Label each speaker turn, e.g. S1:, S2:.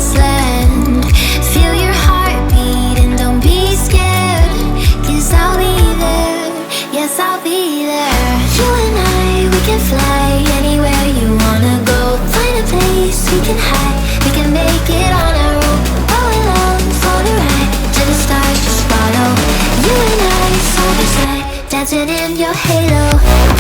S1: promised land. Feel your heartbeat and don't be scared, 'cause I'll be there, yes I'll be there. You and I, we can fly anywhere you wanna go. Find a place we can hide, we can make it on our own. Go along for the ride, to the stars just follow. You and I, side by side, dancing in your halo.